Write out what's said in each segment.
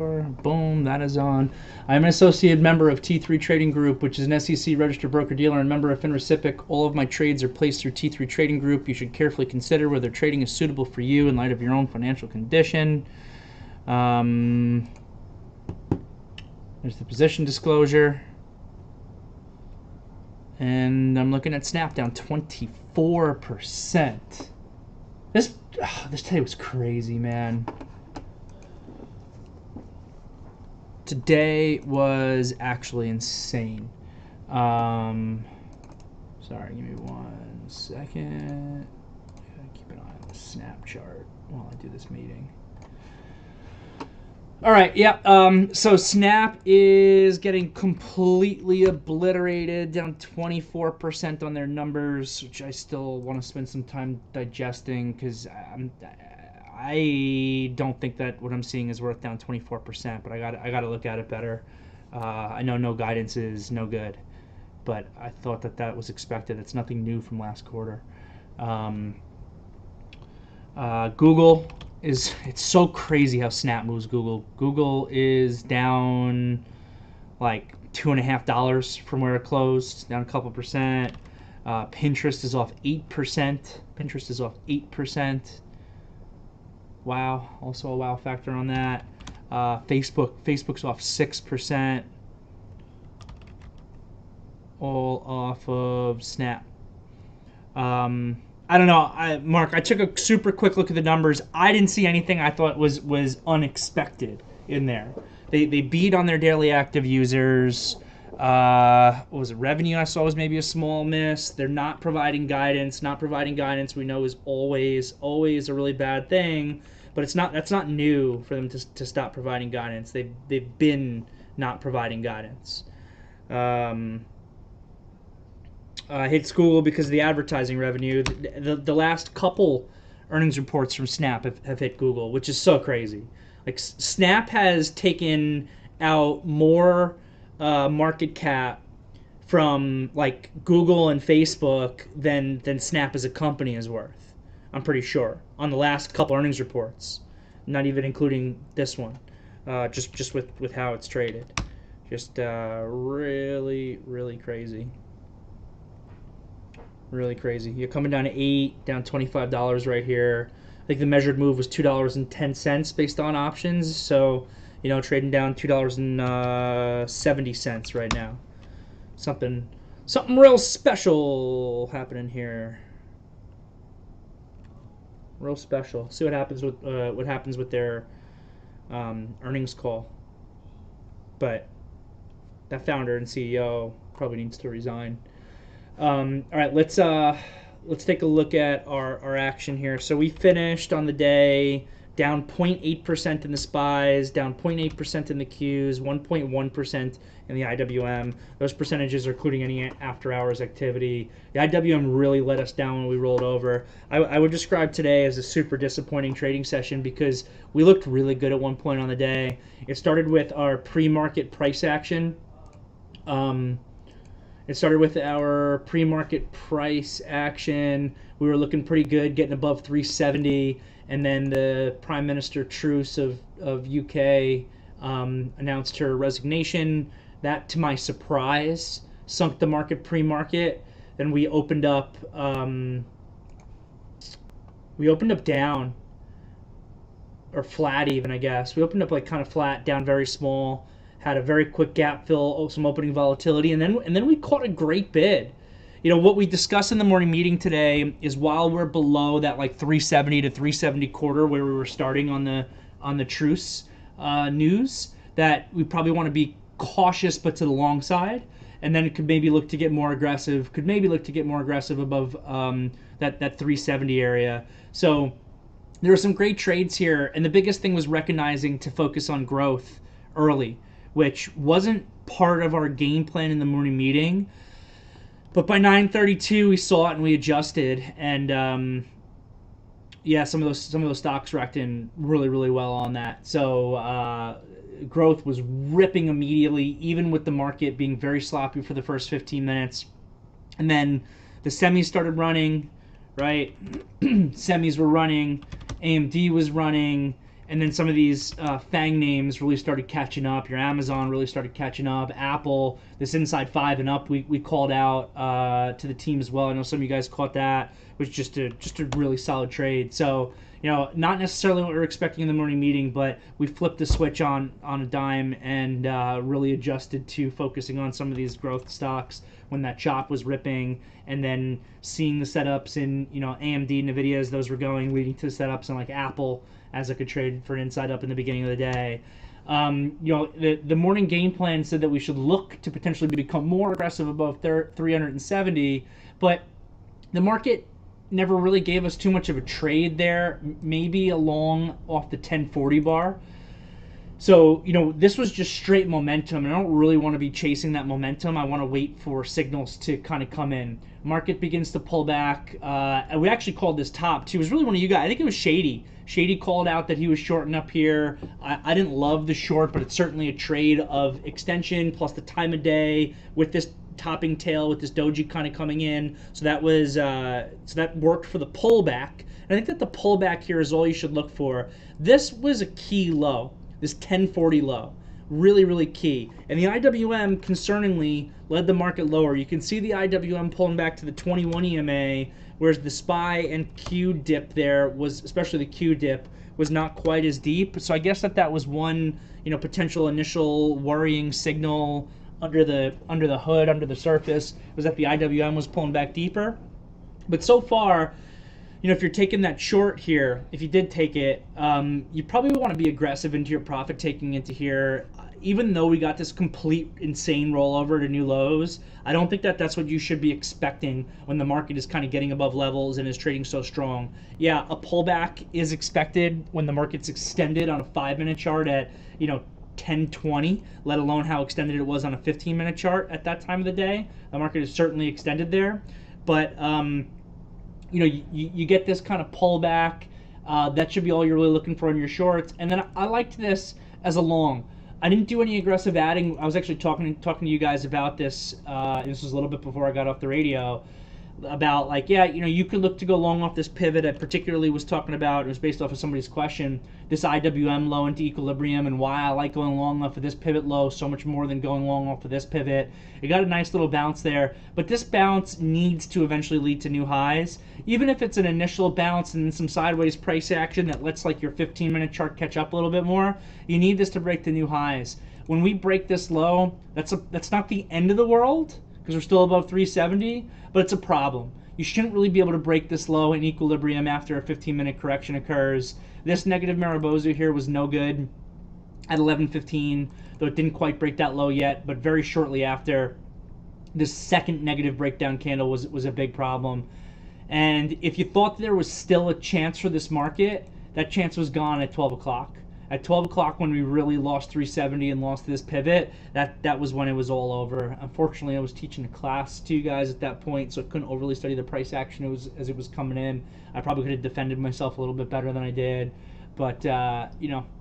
Boom, that is on. I'm an associate member of T3 Trading Group, which is an SEC registered broker-dealer and member of FINRECIPIC. All of my trades are placed through T3 Trading Group. You should carefully consider whether trading is suitable for you in light of your own financial condition. There's the position disclosure. And I'm looking at Snap down 24%. This day was crazy, man. Today was actually insane. Sorry, give me 1 second. Gotta keep an eye on the Snap chart while I do this meeting. All right, yeah. So Snap is getting completely obliterated, down 24% on their numbers, which I still want to spend some time digesting because I don't think that what I'm seeing is worth down 24%, but I got to look at it better. I know no guidance is no good, but I thought that was expected. It's nothing new from last quarter. Google it's so crazy how Snap moves Google. Google is down like $2.50 from where it closed, down a couple percent. Pinterest is off 8%. Wow, also a wow factor on that. Facebook's off 6%, all off of Snap. I don't know, Mark. I took a super quick look at the numbers. I didn't see anything I thought was unexpected in there. They beat on their daily active users. What was it? Revenue I saw was maybe a small miss. They're not providing guidance. Not providing guidance we know is always a really bad thing. But that's not new for them to stop providing guidance. They've been not providing guidance. Hits Google because of the advertising revenue. The last couple earnings reports from Snap have hit Google, which is so crazy. Like Snap has taken out more market cap from like Google and Facebook than Snap as a company is worth. I'm pretty sure on the last couple earnings reports, not even including this one. Just with how it's traded, just really crazy. Really crazy. You're coming down to 8, down $25 right here. I think the measured move was $2.10 based on options. So, trading down $2.70 right now. Something real special happening here. Real special. See what happens with their earnings call. But that founder and CEO probably needs to resign. All right, let's take a look at our action here. So we finished on the day down 0.8% in the SPYs, down 0.8% in the Qs, 1.1% in the IWM. Those percentages are including any after-hours activity. The IWM really let us down when we rolled over. I would describe today as a super disappointing trading session because we looked really good at one point on the day. It started with our pre-market price action. It started with our pre-market price action. We were looking pretty good, getting above 370, and then the Prime Minister Truss of UK announced her resignation. That, to my surprise, sunk the market pre-market. Then we opened up down, or flat even, I guess. We opened up like kind of flat, down very small. Had a very quick gap fill, some opening volatility, and then we caught a great bid. What we discussed in the morning meeting today is while we're below that like 370 to 370 quarter where we were starting on the truce news, that we probably want to be cautious but to the long side, and then it could maybe look to get more aggressive. Above that 370 area. So there were some great trades here, and the biggest thing was recognizing to focus on growth early, which wasn't part of our game plan in the morning meeting. But by 9:32, we saw it and we adjusted. And yeah, some of those stocks racked in really well on that. So growth was ripping immediately, even with the market being very sloppy for the first 15 minutes. And then the semis started running, right? Semis were running, AMD was running. And then some of these FANG names really started catching up. Your Amazon really started catching up. Apple, this inside 5 and up, we called out to the team as well. I know some of you guys caught that. It was just a really solid trade. So, not necessarily what we were expecting in the morning meeting, but we flipped the switch on a dime and really adjusted to focusing on some of these growth stocks when that chop was ripping, and then seeing the setups in AMD, NVIDIA as those were going, leading to the setups in like Apple as I could trade for an inside up in the beginning of the day. The morning game plan said that we should look to potentially become more aggressive above 370, but the market never really gave us too much of a trade there, maybe a long off the 1040 bar. So, this was just straight momentum, and I don't really want to be chasing that momentum. I want to wait for signals to kind of come in. Market begins to pull back. We actually called this top, too. It was really one of you guys. I think it was Shady. Shady called out that he was shorting up here. I didn't love the short, but it's certainly a trade of extension plus the time of day with this topping tail, with this doji kind of coming in. So that was so that worked for the pullback. And I think that the pullback here is all you should look for. This was a key low, this 1040 low. Really, really key. And the IWM, concerningly, led the market lower. You can see the IWM pulling back to the 21 EMA, whereas the SPY and Q dip there was, especially the Q dip, was not quite as deep. So I guess that was one, potential initial worrying signal under the hood, under the surface, was that the IWM was pulling back deeper. But so far, if you're taking that short here, if you did take it, you probably want to be aggressive into your profit taking into here. Even though we got this complete insane rollover to new lows, I don't think that that's what you should be expecting when the market is kind of getting above levels and is trading so strong. Yeah, a pullback is expected when the market's extended on a 5-minute chart at 1020, let alone how extended it was on a 15-minute chart at that time of the day. The market is certainly extended there, but you get this kind of pullback. That should be all you're really looking for in your shorts. And then I liked this as a long. I didn't do any aggressive adding. I was actually talking to you guys about this. This was a little bit before I got off the radio, about you could look to go long off this pivot. I particularly was talking about, it was based off of somebody's question, this IWM low into equilibrium, and why I like going long off of this pivot low so much more than going long off of this pivot. It got a nice little bounce there, but this bounce needs to eventually lead to new highs. Even if it's an initial bounce and some sideways price action that lets your 15-minute chart catch up a little bit more, you need this to break the new highs. When we break this low, that's not the end of the world, because we're still above 370, but it's a problem. You shouldn't really be able to break this low in equilibrium after a 15-minute correction occurs. This negative Maribozu here was no good at 11:15, though it didn't quite break that low yet, but very shortly after, this second negative breakdown candle was a big problem. And if you thought there was still a chance for this market, that chance was gone at 12 o'clock. At 12 o'clock, when we really lost 370 and lost this pivot, that was when it was all over. Unfortunately, I was teaching a class to you guys at that point, so I couldn't overly study the price action as it was coming in. I probably could have defended myself a little bit better than I did, but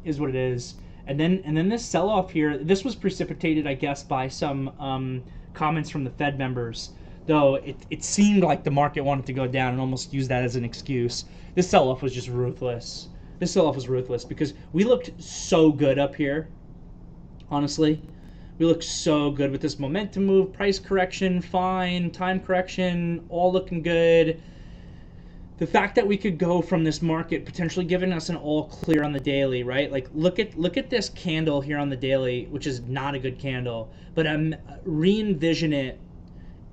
is what it is. And then this sell-off here, this was precipitated, I guess, by some comments from the Fed members. Though it seemed like the market wanted to go down and almost use that as an excuse. This sell-off was just ruthless. This sell-off was ruthless because we looked so good up here, honestly. We looked so good with this momentum move, price correction, fine, time correction, all looking good. The fact that we could go from this market potentially giving us an all clear on the daily, right? Look at this candle here on the daily, which is not a good candle, but I'm re-envision it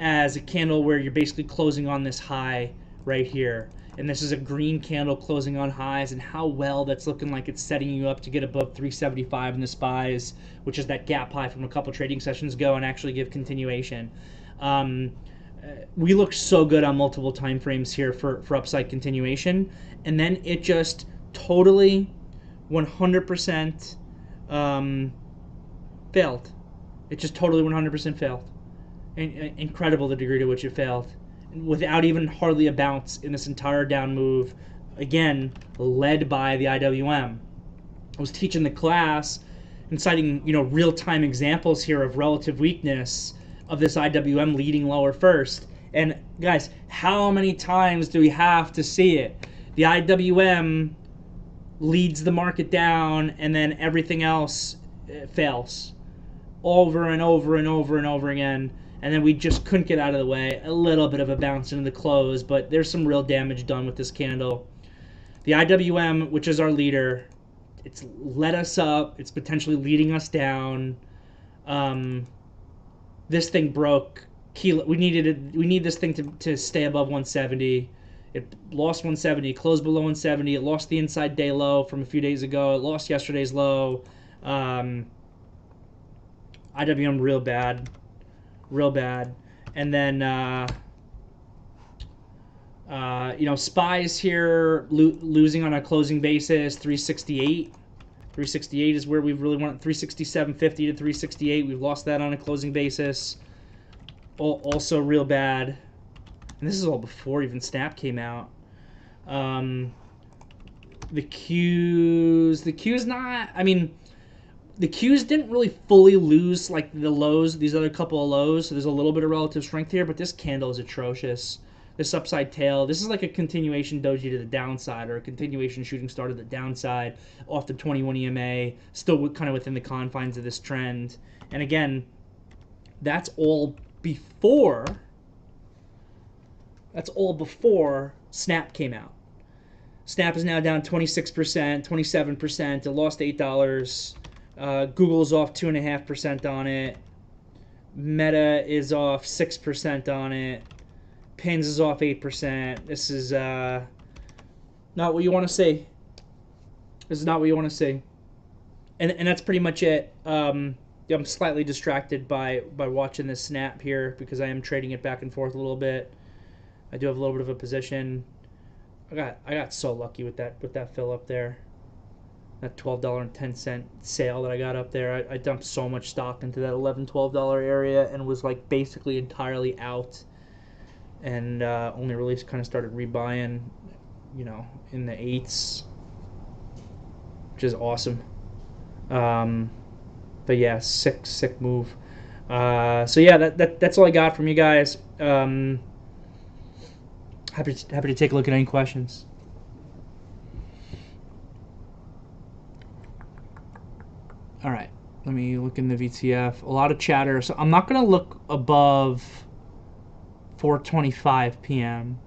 as a candle where you're basically closing on this high right here. And this is a green candle closing on highs, and how well that's looking like it's setting you up to get above 375 in the SPYs, which is that gap high from a couple trading sessions ago, and actually give continuation. We look so good on multiple time frames here for upside continuation, and then it just totally 100% failed. It just totally 100% failed. Incredible the degree to which it failed, without even hardly a bounce in this entire down move, again led by the IWM. I was teaching the class and citing real-time examples here of relative weakness of this IWM leading lower first. And guys, how many times do we have to see it? The IWM leads the market down, and then everything else fails over and over and over and over again. And then we just couldn't get out of the way. A little bit of a bounce into the close, but there's some real damage done with this candle. The IWM, which is our leader, it's led us up. It's potentially leading us down. This thing broke. We need this thing to stay above 170. It lost 170, closed below 170. It lost the inside day low from a few days ago. It lost yesterday's low. IWM real bad. And then SPY's here losing on a closing basis, 368. 368 is where we really want 367.50 to 368. We've lost that on a closing basis. Also real bad. And this is all before even Snap came out. The Q's not, I mean, the Q's didn't really fully lose like the lows, these other couple of lows, so there's a little bit of relative strength here, but this candle is atrocious. This upside tail, this is like a continuation doji to the downside, or a continuation shooting star to the downside off the 21 EMA, still kind of within the confines of this trend. And again, that's all before Snap came out. Snap is now down 26%, 27%. It lost $8. Google's off 2.5% on it. Meta is off 6% on it. Pins is off 8%. This is not what you want to see. This is not what you want to see. And that's pretty much it. I'm slightly distracted by watching this Snap here because I am trading it back and forth a little bit. I do have a little bit of a position. I got so lucky with that fill up there. That $12.10 sale that I got up there. I dumped so much stock into that $11, $12 area and was like basically entirely out. And only really kind of started rebuying, in the 8s, which is awesome. But yeah, sick move. So yeah, that's all I got from you guys. Happy to take a look at any questions. All right, let me look in the VTF. A lot of chatter, so I'm not gonna look above 4:25 p.m.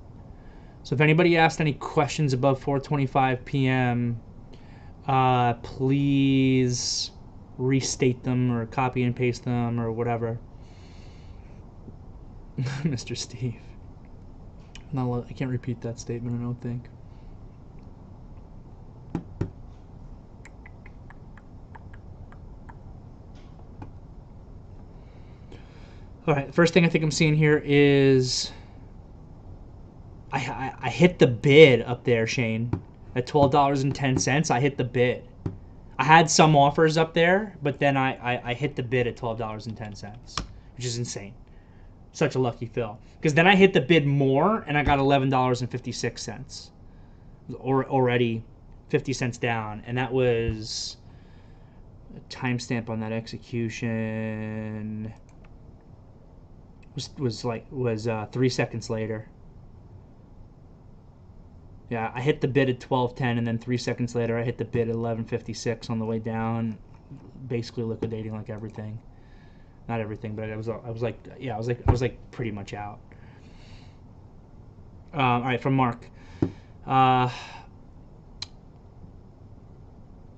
So if anybody asked any questions above 4:25 p.m., please restate them or copy and paste them or whatever. Mr. Steve. I can't repeat that statement, I don't think. All right, the first thing I think I'm seeing here is I hit the bid up there, Shane, at $12.10. I hit the bid. I had some offers up there, but then I hit the bid at $12.10, which is insane. Such a lucky fill. Because then I hit the bid more, and I got $11.56. Already 50 cents down, and that was a timestamp on that execution. Was 3 seconds later. Yeah, I hit the bid at 12.10, and then 3 seconds later I hit the bid at 11.56 on the way down, basically liquidating like everything. Not everything, but I was like pretty much out. All right, from Mark.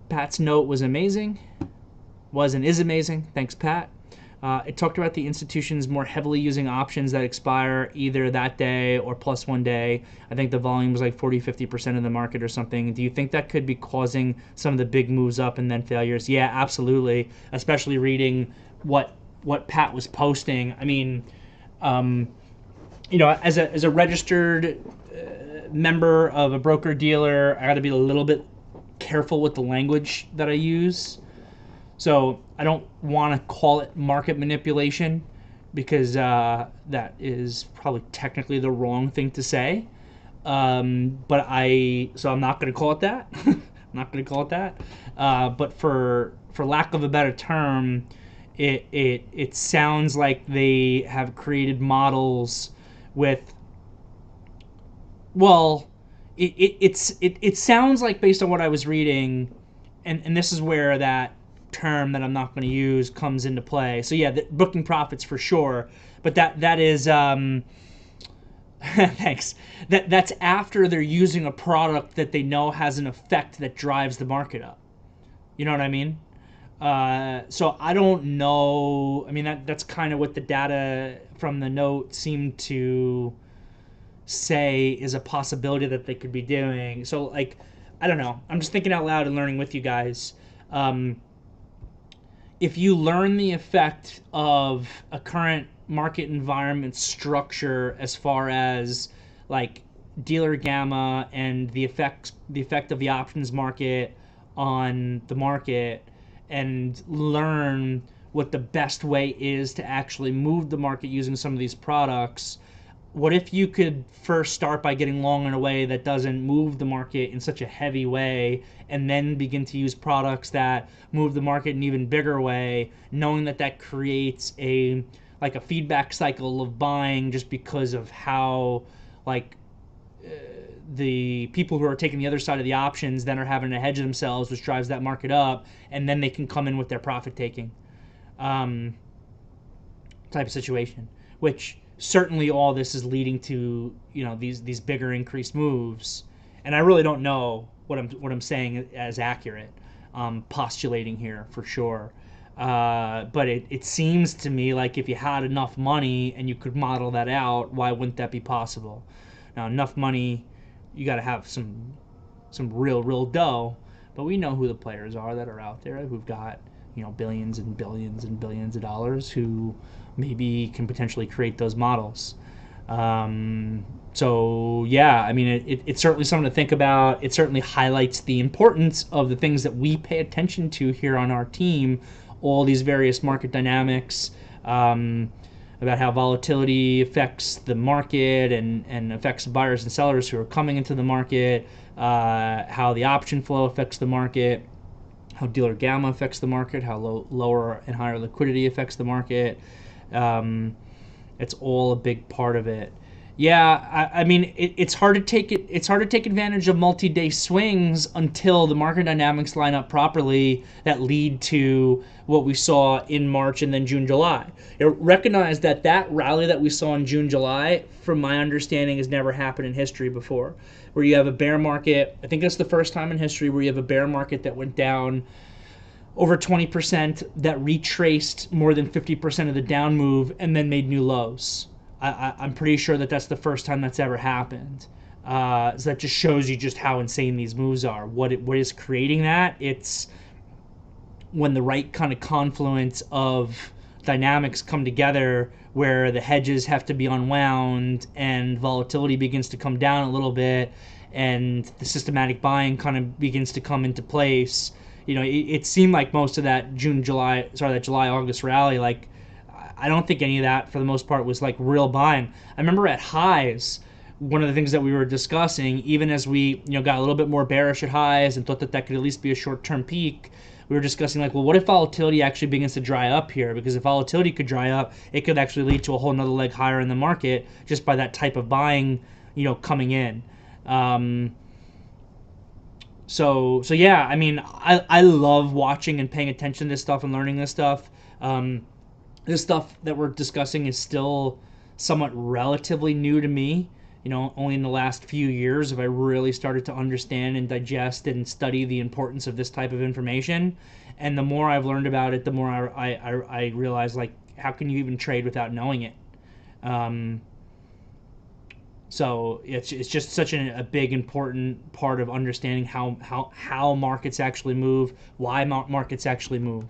Pat's note was amazing. Was and is amazing. Thanks, Pat. It talked about the institutions more heavily using options that expire either that day or plus 1 day. I think the volume was like 40-50% of the market or something. Do you think that could be causing some of the big moves up and then failures? Yeah, absolutely. Especially reading what Pat was posting. I mean, as a registered member of a broker dealer, I got to be a little bit careful with the language that I use. So I don't want to call it market manipulation because that is probably technically the wrong thing to say. So I'm not going to call it that. I'm not going to call it that. But for lack of a better term, it sounds like they have created models with, well, it sounds like, based on what I was reading, and this is where that term that I'm not going to use comes into play. So yeah, the booking profits for sure, but that is thanks. That's after they're using a product that they know has an effect that drives the market up. You know what I mean? So I don't know. I mean, that's kind of what the data from the note seemed to say is a possibility that they could be doing. So, like, I don't know. I'm just thinking out loud and learning with you guys. If you learn the effect of a current market environment structure as far as like dealer gamma and the effect of the options market on the market, and learn what the best way is to actually move the market using some of these products, what if you could first start by getting long in a way that doesn't move the market in such a heavy way, and then begin to use products that move the market in an even bigger way, knowing that that creates a like a feedback cycle of buying, just because of how like the people who are taking the other side of the options then are having to hedge themselves, which drives that market up, and then they can come in with their profit taking type of situation, which certainly all this is leading to, you know, these bigger increased moves. And I really don't know what I'm saying as accurate, postulating here for sure. But it seems to me like if you had enough money and you could model that out, why wouldn't that be possible? Now, enough money, you got to have some real dough, but we know who the players are that are out there who've got, you know, billions and billions and billions of dollars, who maybe can potentially create those models. So yeah, I mean, it's certainly something to think about. It certainly highlights the importance of the things that we pay attention to here on our team, all these various market dynamics, about how volatility affects the market and affects buyers and sellers who are coming into the market, how the option flow affects the market, how dealer gamma affects the market, how lower and higher liquidity affects the market. It's all a big part of it. Yeah, I mean, it's hard to take it. It's hard to take advantage of multi-day swings until the market dynamics line up properly that lead to what we saw in March and then June, July. Recognize that rally that we saw in June, July, from my understanding, has never happened in history before, where you have a bear market. I think that's the first time in history where you have a bear market that went down over 20%, that retraced more than 50% of the down move and then made new lows. I'm pretty sure that that's the first time that's ever happened. So that just shows you just how insane these moves are. What is creating that? It's when the right kind of confluence of dynamics come together, where the hedges have to be unwound and volatility begins to come down a little bit, and the systematic buying kind of begins to come into place. You know, it seemed like most of that that July-August rally, like, I don't think any of that, for the most part, was like real buying. I remember at highs, one of the things that we were discussing, even as we, you know, got a little bit more bearish at highs and thought that that could at least be a short-term peak, we were discussing like, well, what if volatility actually begins to dry up here? Because if volatility could dry up, it could actually lead to a whole nother leg higher in the market just by that type of buying, you know, coming in. So yeah, I mean, I love watching and paying attention to this stuff and learning this stuff. This stuff that we're discussing is still somewhat relatively new to me. You know, only in the last few years have I really started to understand and digest and study the importance of this type of information. And the more I've learned about it, the more I realize, like, how can you even trade without knowing it? So it's just such a big, important part of understanding how markets actually move, why markets actually move.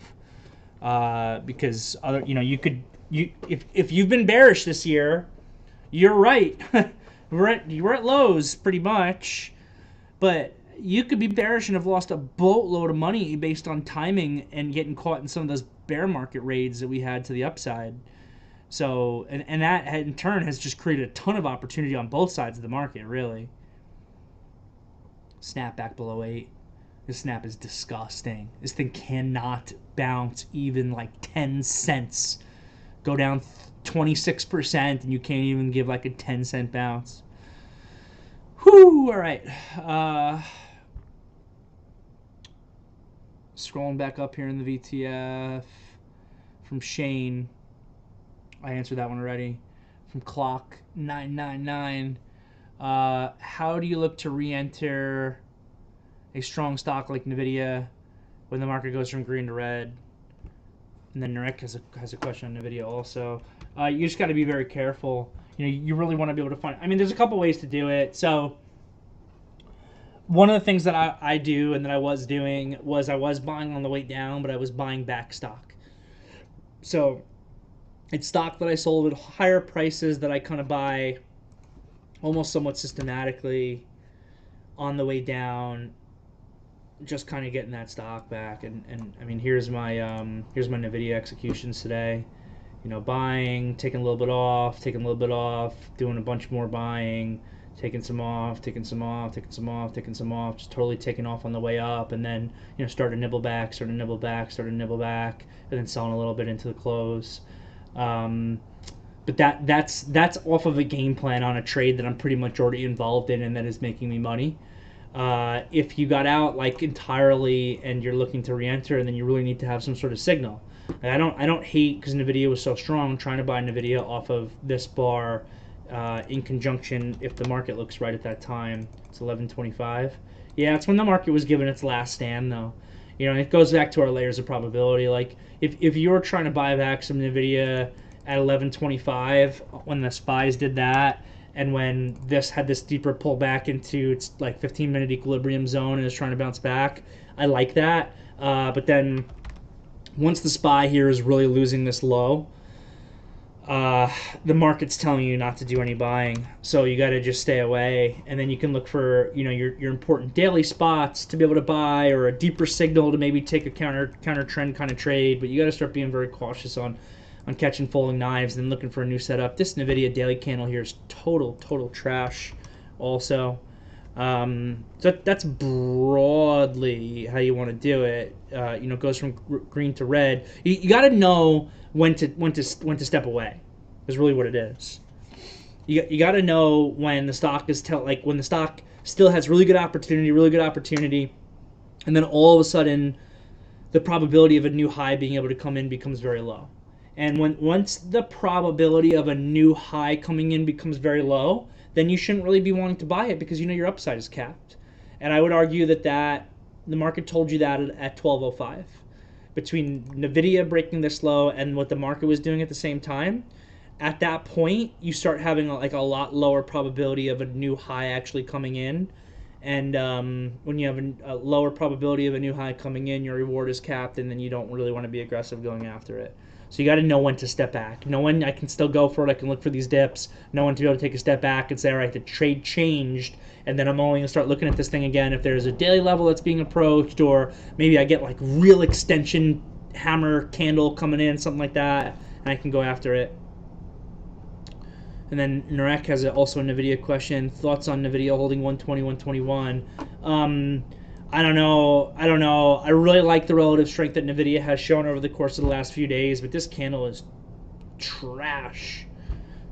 Because if you've been bearish this year, you're right. We're at lows pretty much, but you could be bearish and have lost a boatload of money based on timing and getting caught in some of those bear market raids that we had to the upside. So, and that in turn has just created a ton of opportunity on both sides of the market, really. Snap back below 8. This snap is disgusting. This thing cannot bounce even like 10 cents. Go down 26% and you can't even give like a 10-cent bounce. Whew, all right. Scrolling back up here in the VTF from Shane. I answered that one already. From Clock 999. How do you look to re-enter a strong stock like NVIDIA when the market goes from green to red? And then Derrick has a question on NVIDIA also. You just got to be very careful. You know, you really want to be able to find. I mean, there's a couple ways to do it. So one of the things that I do and that I was doing was I was buying on the way down, but I was buying back stock. So it's stock that I sold at higher prices that I kind of buy almost somewhat systematically on the way down, just kind of getting that stock back. And I mean, here's my NVIDIA executions today. You know, buying, taking a little bit off, taking a little bit off, doing a bunch more buying, taking some off, taking some off, taking some off, taking some off, just totally taking off on the way up, and then, you know, start to nibble back, start to nibble back, start to nibble back, and then selling a little bit into the close. But that's off of a game plan on a trade that I'm pretty much already involved in and that is making me money. If you got out like entirely and you're looking to re-enter, and then you really need to have some sort of signal. I don't hate, because NVIDIA was so strong, trying to buy NVIDIA off of this bar in conjunction if the market looks right at that time. It's 11:25. Yeah, it's when the market was given its last stand, though. You know, it goes back to our layers of probability. Like if you're trying to buy back some NVIDIA at 11:25 when the SPYs did that, and when this had this deeper pullback into its like 15-minute equilibrium zone and is trying to bounce back, I like that. But then once the SPY here is really losing this low, the market's telling you not to do any buying, so you got to just stay away. And then you can look for, you know, your important daily spots to be able to buy, or a deeper signal to maybe take a counter trend kind of trade. But you got to start being very cautious on catching falling knives and looking for a new setup. This NVIDIA daily candle here is total trash also. So that's broadly how you want to do it. You know, it goes from green to red. You got to know when to step away. Is really what it is. You got to know when the stock is when the stock still has really good opportunity, and then all of a sudden the probability of a new high being able to come in becomes very low. And once the probability of a new high coming in becomes very low, then you shouldn't really be wanting to buy it, because you know your upside is capped. And I would argue that the market told you that at 12:05. Between NVIDIA breaking this low and what the market was doing at the same time, at that point you start having a lot lower probability of a new high actually coming in. And when you have a lower probability of a new high coming in, your reward is capped, and then you don't really want to be aggressive going after it. So you got to know when to step back. Know when I can still go for it. I can look for these dips. Know when to be able to take a step back and say, all right, the trade changed, and then I'm only going to start looking at this thing again if there's a daily level that's being approached, or maybe I get like real extension hammer candle coming in, something like that, and I can go after it. And then Derrick has also a NVIDIA question. Thoughts on NVIDIA holding 120, 121? I don't know. I really like the relative strength that NVIDIA has shown over the course of the last few days, but this candle is trash.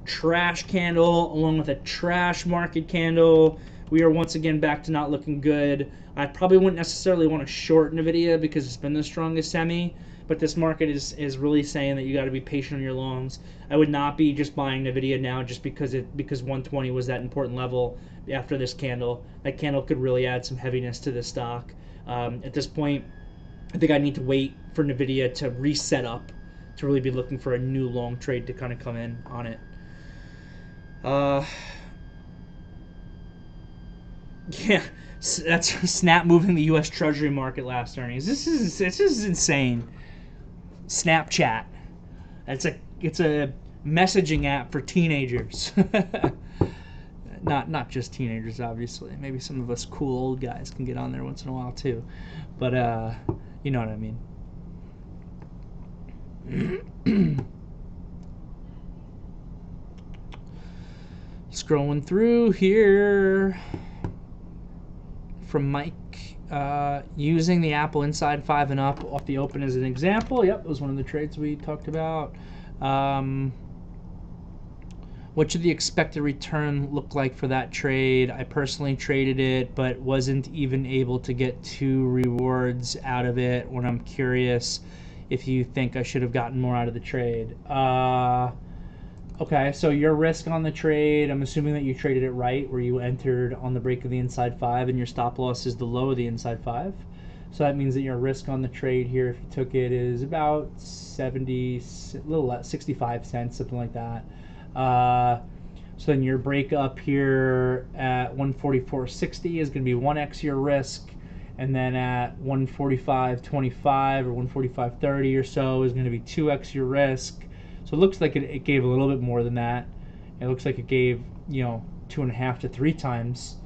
Trash candle, along with a trash market candle. We are once again back to not looking good. I probably wouldn't necessarily want to short NVIDIA because it's been the strongest semi, but this market is really saying that you got to be patient on your longs. I would not be just buying NVIDIA now just because 120 was that important level after this candle. That candle could really add some heaviness to this stock. At this point, I think I need to wait for NVIDIA to reset up to really be looking for a new long trade to kind of come in on it. Yeah, that's Snap moving the U.S. Treasury market last earnings. This is insane. Snapchat. It's a messaging app for teenagers. Not just teenagers, obviously. Maybe some of us cool old guys can get on there once in a while too. But you know what I mean. Scrolling through here from Mike, using the Apple inside 5 and up off the open as an example. Yep, it was one of the trades we talked about. One What should the expected return look like for that trade? I personally traded it, but wasn't even able to get 2 rewards out of it. When I'm curious if you think I should have gotten more out of the trade. Okay, so your risk on the trade, I'm assuming that you traded it right, where you entered on the break of the inside 5 and your stop loss is the low of the inside 5. So that means that your risk on the trade here, if you took it, is about 70, a little less, 65 cents, something like that. So then your break up here at 144.60 is going to be 1x your risk, and then at 145.25 or 145.30 or so is going to be 2x your risk. So it looks like it gave a little bit more than that. It looks like it gave, 2.5 to 3 times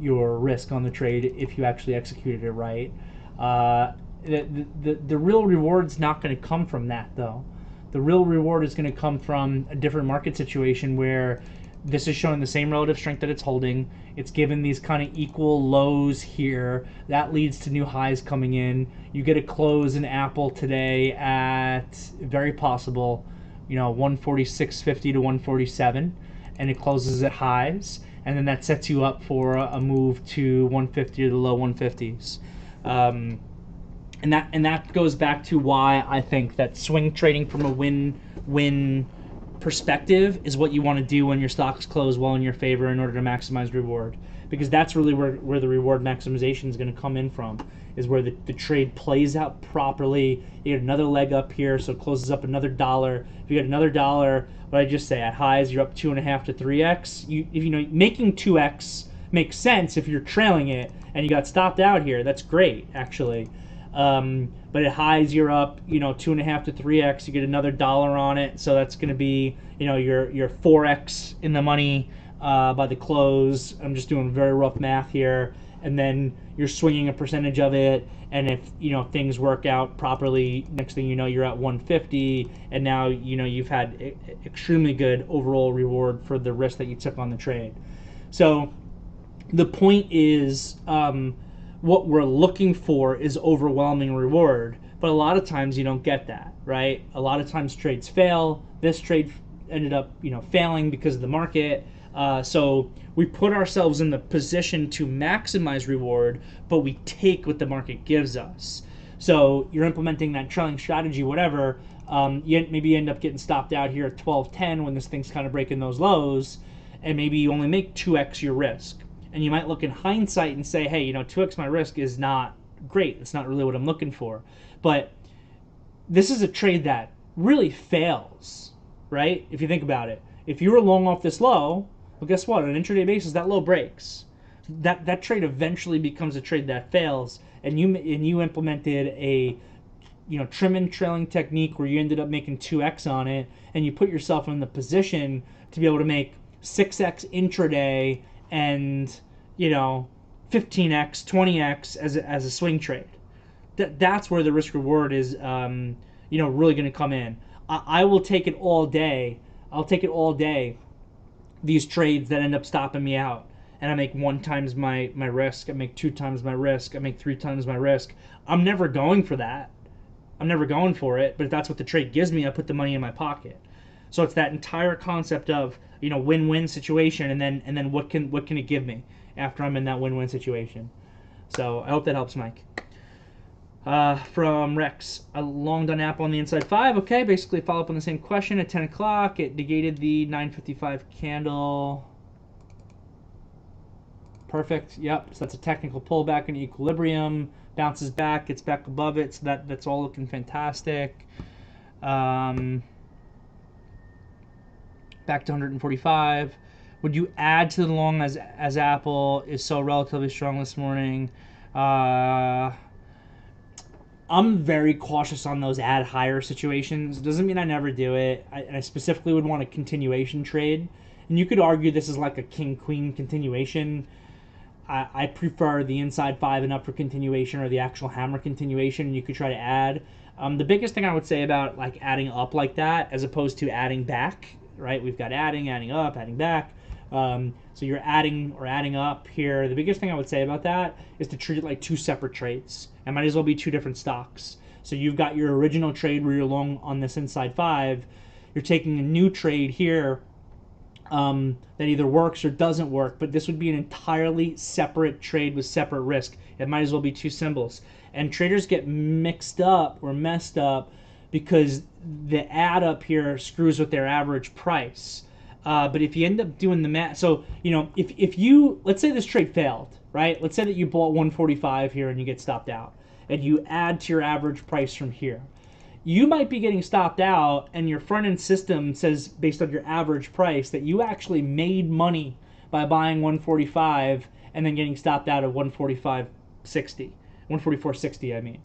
your risk on the trade if you actually executed it right. The real reward's not going to come from that, though. The real reward is going to come from a different market situation where this is showing the same relative strength that it's holding. It's given these kind of equal lows here. That leads to new highs coming in. You get a close in Apple today at, very possible, 146.50 to 147, and it closes at highs, and then that sets you up for a move to 150 to the low 150s. And that goes back to why I think that swing trading from a win-win perspective is what you want to do when your stocks close well in your favor in order to maximize reward, because that's really where the reward maximization is going to come in from, is where the trade plays out properly. You get another leg up here, so it closes up another $1. If you get another $1, what I just say, at highs you're up 2.5 to 3x. Making 2x makes sense if you're trailing it and you got stopped out here. That's great, actually. But at highs you're up 2.5 to 3x. You get another $1 on it, so that's going to be your 4x in the money by the close. I'm just doing very rough math here, and then you're swinging a percentage of it, and if things work out properly, next thing you know you're at 150, and now you've had extremely good overall reward for the risk that you took on the trade. So the point is, what we're looking for is overwhelming reward, but a lot of times you don't get that, right? A lot of times trades fail. This trade ended up failing because of the market. So we put ourselves in the position to maximize reward, but we take what the market gives us. So you're implementing that trailing strategy, whatever. Maybe you end up getting stopped out here at 12.10 when this thing's kind of breaking those lows, and maybe you only make 2x your risk. And you might look in hindsight and say, hey, 2x my risk is not great. It's not really what I'm looking for. But this is a trade that really fails, right? If you think about it. If you were long off this low, well, guess what? On an intraday basis, that low breaks. That trade eventually becomes a trade that fails, and you implemented a trim and trailing technique where you ended up making 2x on it, and you put yourself in the position to be able to make 6x intraday and 15x, 20x as a swing trade. That's where the risk reward is really going to come in. I will take it all day. I'll take it all day. These trades that end up stopping me out, and I make 1 times my risk, I make 2 times my risk, I make 3 times my risk. I'm never going for that. I'm never going for it. But if that's what the trade gives me, I put the money in my pocket. So it's that entire concept of win-win situation, and then what can it give me after I'm in that win-win situation. So I hope that helps, Mike. From Rex, I longed on Apple on the inside 5. Okay, basically follow up on the same question at 10 o'clock. It negated the 9:55 candle. Perfect. Yep. So that's a technical pullback in equilibrium. Bounces back, gets back above it. So that's all looking fantastic. Back to 145. Would you add to the long as Apple is so relatively strong this morning? I'm very cautious on those add higher situations. Doesn't mean I never do it. I specifically would want a continuation trade. And you could argue this is like a king-queen continuation. I prefer the inside 5 and up for continuation, or the actual hammer continuation, and you could try to add. The biggest thing I would say about like adding up like that as opposed to adding back, right? We've got adding up, adding back. So you're adding or adding up here. The biggest thing I would say about that is to treat it like 2 separate trades. It might as well be 2 different stocks. So you've got your original trade where you're long on this inside 5. You're taking a new trade here that either works or doesn't work, but this would be an entirely separate trade with separate risk. It might as well be two symbols. And traders get mixed up or messed up because the add up here screws with their average price. But if you end up doing the math, so, if you, let's say this trade failed, right? Let's say that you bought 145 here and you get stopped out, and you add to your average price from here. You might be getting stopped out, and your front end system says, based on your average price, that you actually made money by buying 145 and then getting stopped out at 145.60, 144.60. I mean,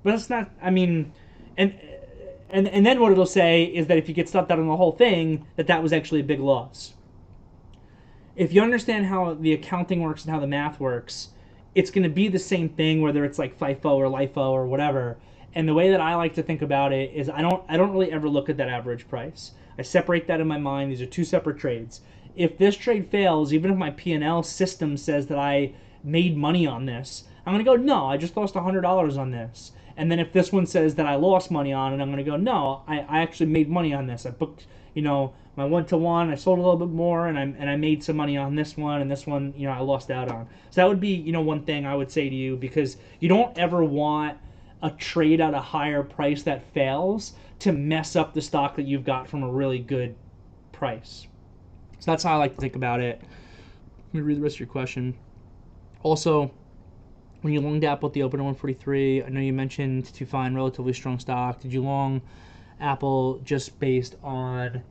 but that's not. I mean, and then what it'll say is that if you get stopped out on the whole thing, that was actually a big loss. If you understand how the accounting works and how the math works, it's going to be the same thing, whether it's like FIFO or LIFO or whatever. And the way that I like to think about it is I don't really ever look at that average price. I separate that in my mind. These are two separate trades. If this trade fails, even if my P&L system says that I made money on this, I'm going to go, no, I just lost $100 on this. And then if this one says that I lost money on it, I'm going to go, no, I actually made money on this. I booked, my 1-to-1, I sold a little bit more, and I made some money on this one, and this one, I lost out on. So that would be, one thing I would say to you, because you don't ever want a trade at a higher price that fails to mess up the stock that you've got from a really good price. So that's how I like to think about it. Let me read the rest of your question. Also, when you longed Apple at the open at 143, I know you mentioned to find relatively strong stock. Did you long Apple just based on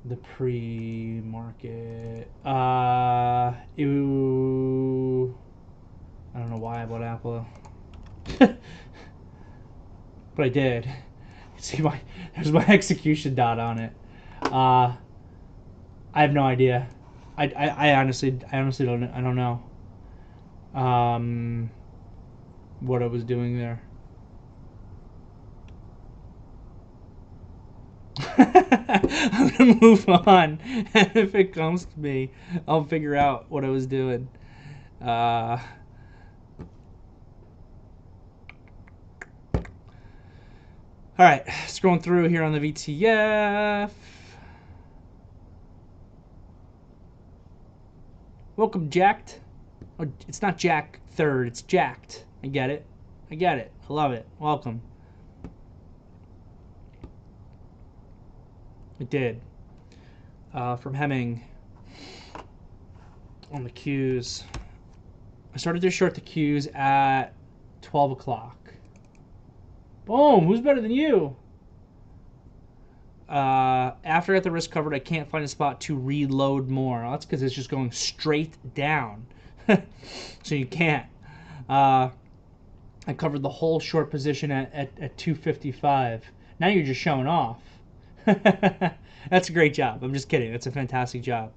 the pre-market? I don't know why I bought Apple. But I did. See, there's my execution dot on it. I have no idea. I honestly don't know. What I was doing there. I'm gonna move on. And if it comes to me, I'll figure out what I was doing. All right, scrolling through here on the VTF. Welcome, Jacked. Oh, it's not Jack Third, it's Jacked. I get it. I love it. Welcome. It did. From Hemming. On the Qs. I started to short the Qs at 12 o'clock. Boom! Who's better than you? After I got the risk covered, I can't find a spot to reload more. That's because it's just going straight down. So you can't. I covered the whole short position at 255. Now you're just showing off. That's a great job. I'm just kidding. That's a fantastic job.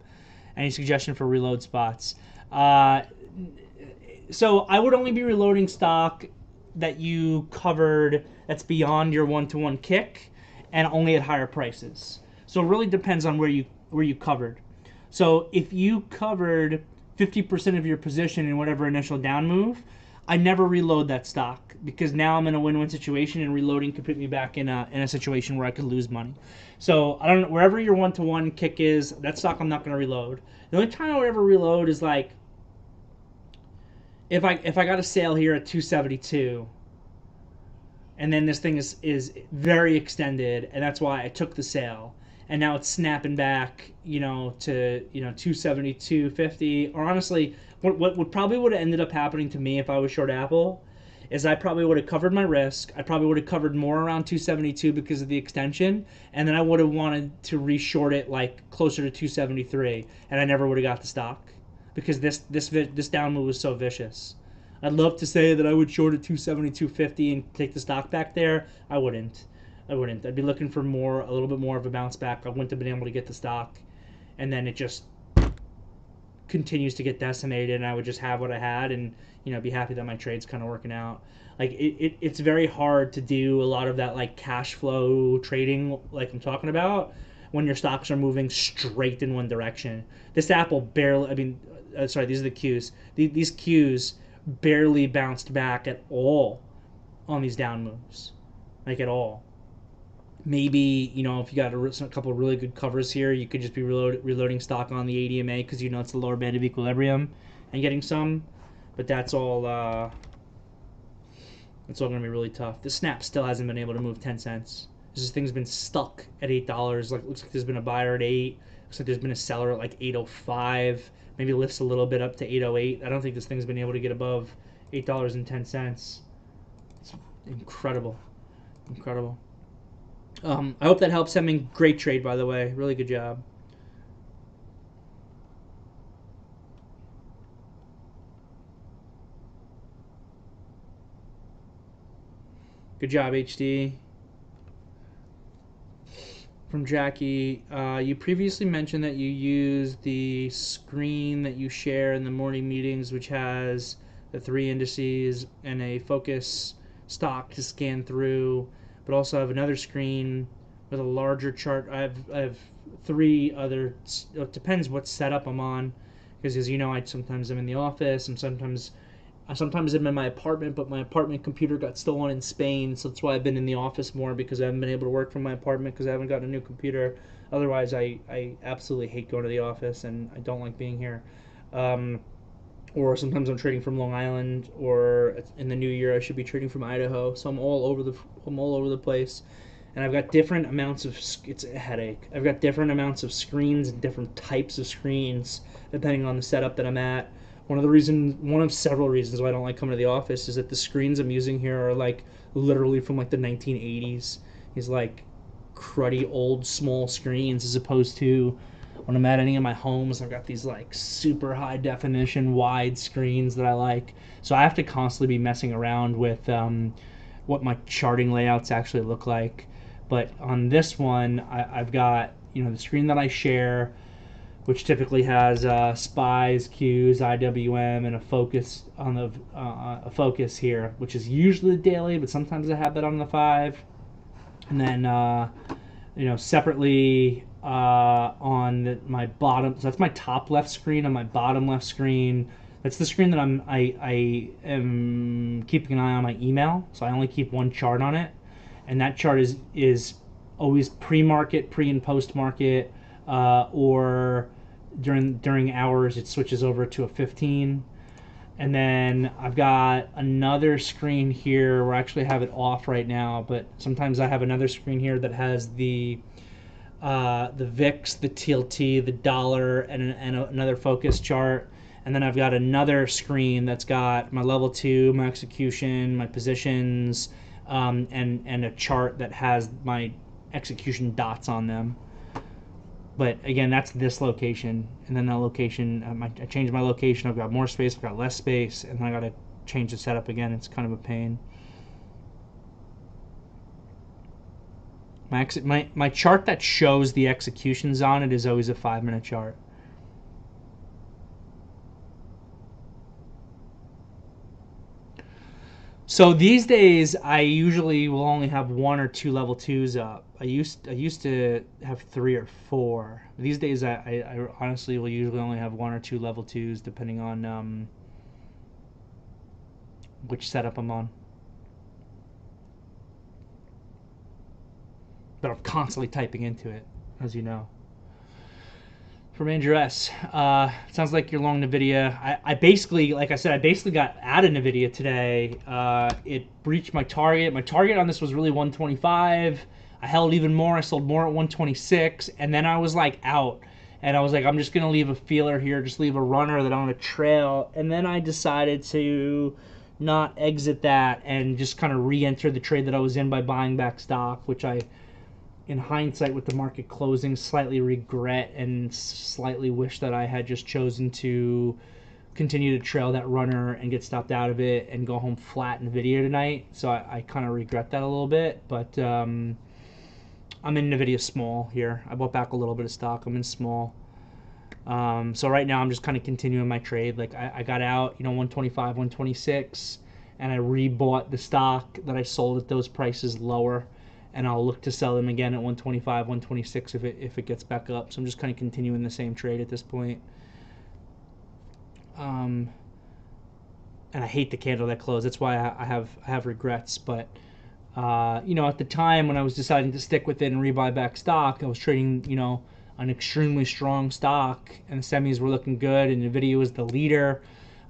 Any suggestion for reload spots? So I would only be reloading stock that you covered that's beyond your 1-to-1 kick and only at higher prices. So it really depends on where you covered. So if you covered 50% of your position in whatever initial down move, I never reload that stock because now I'm in a win-win situation and reloading could put me back in a situation where I could lose money. So I don't know, wherever your 1-to-1 kick is, that stock I'm not going to reload. The only time I would ever reload is like if I got a sale here at 272 and then this thing is very extended and that's why I took the sale and now it's snapping back, to 272.50. Or honestly, what probably would have ended up happening to me if I was short Apple is I probably would have covered my risk. I probably would have covered more around 272 because of the extension, and then I would have wanted to reshort it like closer to 273, and I never would have got the stock because this down move was so vicious. I'd love to say that I would short at 272.50 and take the stock back there. I wouldn't. I'd be looking for a little bit more of a bounce back. I wouldn't have been able to get the stock, and then it just continues to get decimated, and I would just have what I had and be happy that my trade's kind of working out. Like it's very hard to do a lot of that like cash flow trading like I'm talking about when your stocks are moving straight in one direction. This Apple barely, these are the Qs. These Qs barely bounced back at all on these down moves, like at all. Maybe, you know, if you got a couple of really good covers here, you could just be reloading stock on the ADMA because you know it's the lower band of equilibrium and getting some. But that's all going to be really tough. The snap still hasn't been able to move 10 cents. This thing's been stuck at $8. Like, looks like there's been a buyer at 8. Looks like there's been a seller at like 8.05. Maybe lifts a little bit up to 8.08. I don't think this thing's been able to get above $8.10. It's incredible. Incredible. I hope that helps. Hemming, great trade, by the way. Really good job. Good job, HD. From Jackie, you previously mentioned that you use the screen that you share in the morning meetings, which has the 3 indices and a focus stock to scan through, but also have another screen with a larger chart. I have 3 other. It depends what setup I'm on, because as you know, sometimes I'm in the office, and sometimes I'm in my apartment, but my apartment computer got stolen in Spain, so that's why I've been in the office more, because I haven't been able to work from my apartment because I haven't got a new computer. Otherwise, I absolutely hate going to the office, and I don't like being here. Or sometimes I'm trading from Long Island, or in the new year I should be trading from Idaho. So I'm all over the place, and I've got different amounts of. It's a headache. I've got different amounts of screens and different types of screens depending on the setup that I'm at. One of several reasons why I don't like coming to the office is that the screens I'm using here are like literally from like the 1980s. These like cruddy old small screens, as opposed to when I'm at any of my homes, I've got these like super high definition wide screens that I like. So I have to constantly be messing around with what my charting layouts actually look like. But on this one, I've got, you know, the screen that I share, which typically has spies, Qs, IWM, and a focus on the a focus here, which is usually daily, but sometimes I have that on the 5. And then you know, separately on my bottom, so that's my top left screen. On my bottom left screen, that's the screen that I am keeping an eye on my email. So I only keep one chart on it, and that chart is always pre-market, pre and post-market, or during hours it switches over to a 15. And then I've got another screen here where I actually have it off right now, but sometimes I have another screen here that has the VIX, the TLT, the dollar, and another focus chart. And then I've got another screen that's got my level 2, my execution, my positions, and a chart that has my execution dots on them. But again, that's this location, and then that location, I changed my location. I've got more space, I've got less space, and then I got to change the setup again. It's kind of a pain. My chart that shows the executions on it is always a 5-minute chart. So these days, I usually will only have 1 or 2 level 2s up. I used to have 3 or 4. These days, I honestly will usually only have 1 or 2 level 2s, depending on which setup I'm on. But I'm constantly typing into it, as you know. From Andrew S. Sounds like you're long NVIDIA. I basically, like I said, I basically got out of NVIDIA today. It breached my target. My target on this was really 125. I held even more. I sold more at 126, and then I was like out. And I was like, I'm just gonna leave a feeler here, just leave a runner that I'm gonna trail. And then I decided to not exit that and just kind of re-enter the trade that I was in by buying back stock, which I, in hindsight, with the market closing, slightly regret and slightly wish that I had just chosen to continue to trail that runner and get stopped out of it and go home flat in NVIDIA tonight. So I kind of regret that a little bit, but I'm in NVIDIA small here. I bought back a little bit of stock. I'm in small. So right now I'm just kind of continuing my trade. Like I got out, 125, 126, and I rebought the stock that I sold at those prices lower, and I'll look to sell them again at 125, 126 if it gets back up. So I'm just kind of continuing the same trade at this point. And I hate the candle that closed. That's why I have regrets. But You know, at the time when I was deciding to stick with it and rebuy back stock, I was trading, you know, an extremely strong stock, and the semis were looking good, and NVIDIA was the leader.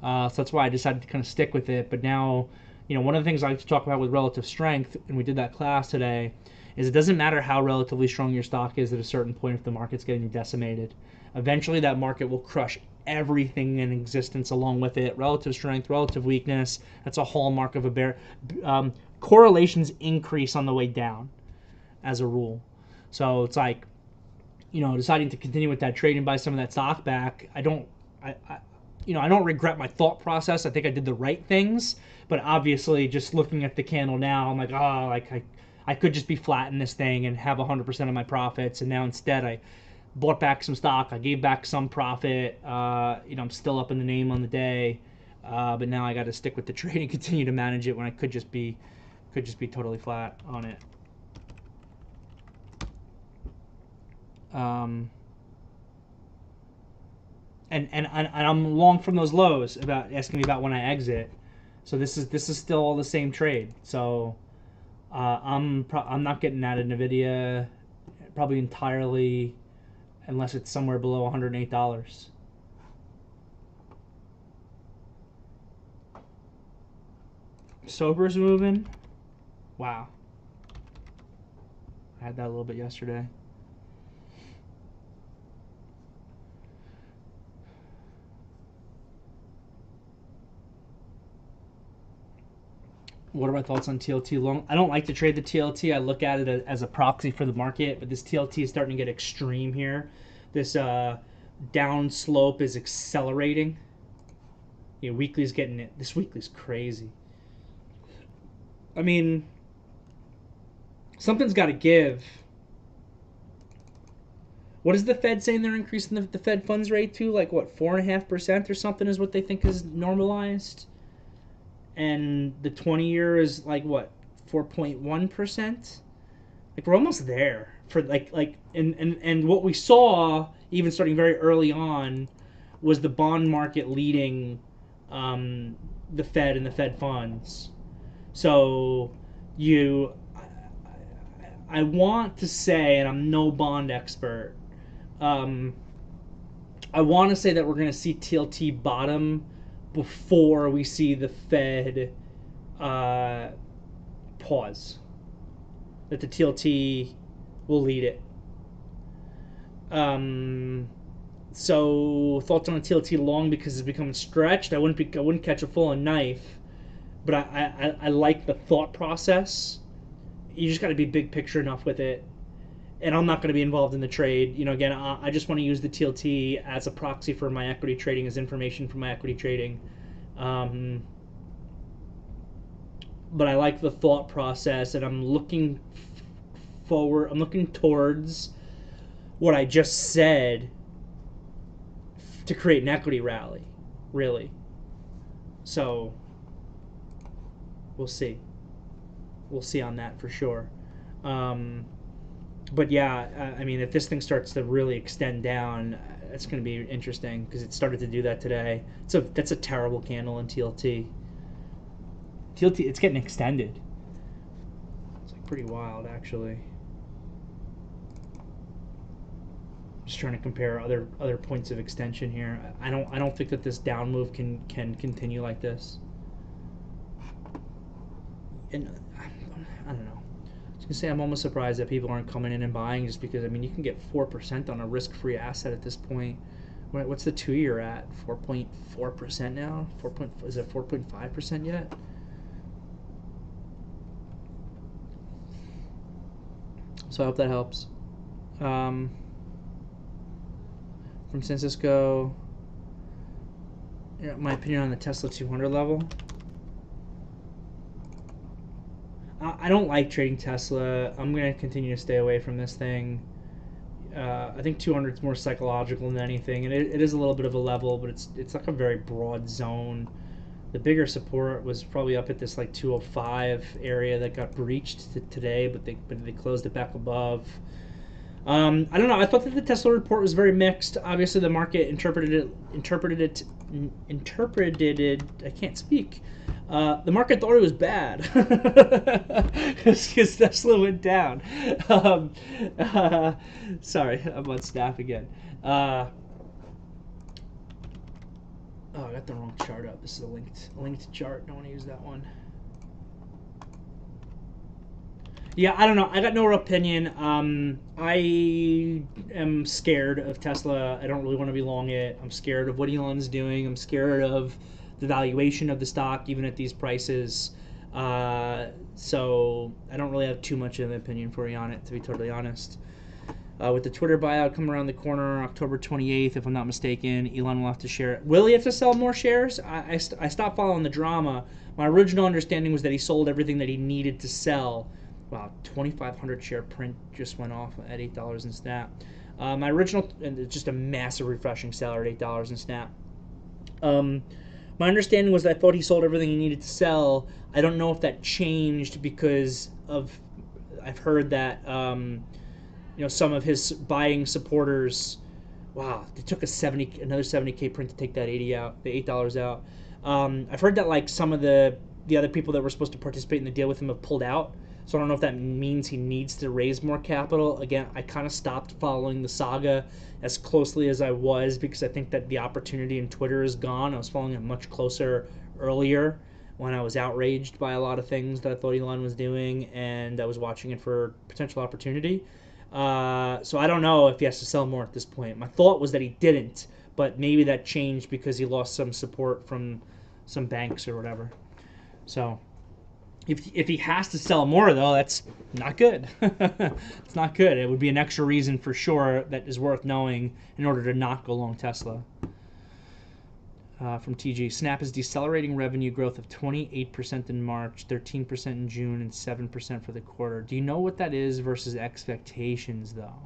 So that's why I decided to kind of stick with it. But now, you know, one of the things I like to talk about with relative strength, and we did that class today, is it doesn't matter how relatively strong your stock is at a certain point if the market's getting decimated. Eventually, that market will crush everything in existence along with it. Relative strength, relative weakness, that's a hallmark of a bear. Correlations increase on the way down as a rule. So it's like, you know, deciding to continue with that trade and buy some of that stock back, I don't regret my thought process. I think I did the right things, but obviously just looking at the candle now, I'm like, oh, like I could just be flat in this thing and have 100% of my profits, and now instead I bought back some stock. I gave back some profit. You know, I'm still up in the name on the day, but now I got to stick with the trade and continue to manage it when I could just be totally flat on it. And I'm long from those lows about asking me about when I exit. So this is still all the same trade. So I'm not getting out of NVIDIA probably entirely unless it's somewhere below $108. Sober's moving. Wow. I had that a little bit yesterday. What are my thoughts on Tlt Long? I don't like to trade the TLT. I look at it as a proxy for the market, but this TLT is starting to get extreme here. This down slope is accelerating. You know, weekly's getting it. This weekly's crazy. I mean, something's got to give. What is the Fed saying they're increasing the Fed funds rate to? Like, what, 4.5% or something is what they think is normalized? And the 20-year is like, what, 4.1%? Like, we're almost there. For and what we saw, even starting very early on, was the bond market leading the Fed and the Fed funds. So I want to say, and I'm no bond expert, I want to say that we're going to see TLT bottom before we see the Fed pause. That the TLT will lead it. So thoughts on a TLT long because it's becoming stretched. I wouldn't catch a full on knife, but I like the thought process. You just got to be big picture enough with it. And I'm not going to be involved in the trade. You know, again, I just want to use the TLT as a proxy for my equity trading, as information for my equity trading. But I like the thought process, and I'm looking forward. I'm looking towards what I just said to create an equity rally, really. So we'll see. We'll see on that for sure. But yeah, I mean, if this thing starts to really extend down, it's going to be interesting because it started to do that today. That's a terrible candle in TLT. TLT, it's getting extended. It's like pretty wild, actually. Just trying to compare other points of extension here. I don't think that this down move can continue like this. And I don't know. I was gonna say I'm almost surprised that people aren't coming in and buying just because, I mean, you can get 4% on a risk-free asset at this point. What's the 2-year at? 4.4% now. Is it 4.5% yet? So I hope that helps. From San Francisco, my opinion on the Tesla 200 level. I don't like trading Tesla. I'm going to continue to stay away from this thing. I think 200 is more psychological than anything, and it is a little bit of a level, but it's like a very broad zone. The bigger support was probably up at this like 205 area that got breached today, but they closed it back above. I don't know. I thought that the Tesla report was very mixed. Obviously, the market interpreted it. I can't speak. The market thought it was bad because Tesla went down. Um, Sorry, I'm on Snap again. Oh, I got the wrong chart up. This is a linked chart. Don't want to use that one. Yeah, I don't know. I got no opinion. I am scared of Tesla. I don't really want to be long it. I'm scared of what Elon's doing. I'm scared of the valuation of the stock, even at these prices. So I don't really have too much of an opinion for you on it, to be totally honest. With the Twitter buyout coming around the corner, October 28th, if I'm not mistaken, Elon will have to share it. Will he have to sell more shares? I stopped following the drama. My original understanding was that he sold everything that he needed to sell. Wow, 2,500 share print just went off at $8 in Snap. My original, and it's just a massive refreshing seller at $8 in Snap. My understanding was that I thought he sold everything he needed to sell. I don't know if that changed because of, I've heard that, some of his buying supporters, wow, they took another 70K print to take that the $8 out. I've heard that like some of the other people that were supposed to participate in the deal with him have pulled out. So I don't know if that means he needs to raise more capital. Again, I kind of stopped following the saga as closely as I was because I think that the opportunity in Twitter is gone. I was following it much closer earlier when I was outraged by a lot of things that I thought Elon was doing, and I was watching it for potential opportunity. So I don't know if he has to sell more at this point. My thought was that he didn't, but maybe that changed because he lost some support from some banks or whatever. So if he has to sell more, though, that's not good. It's not good. It would be an extra reason for sure that is worth knowing in order to not go long Tesla. From TG, Snap is decelerating revenue growth of 28% in March, 13% in June, and 7% for the quarter. Do you know what that is versus expectations, though?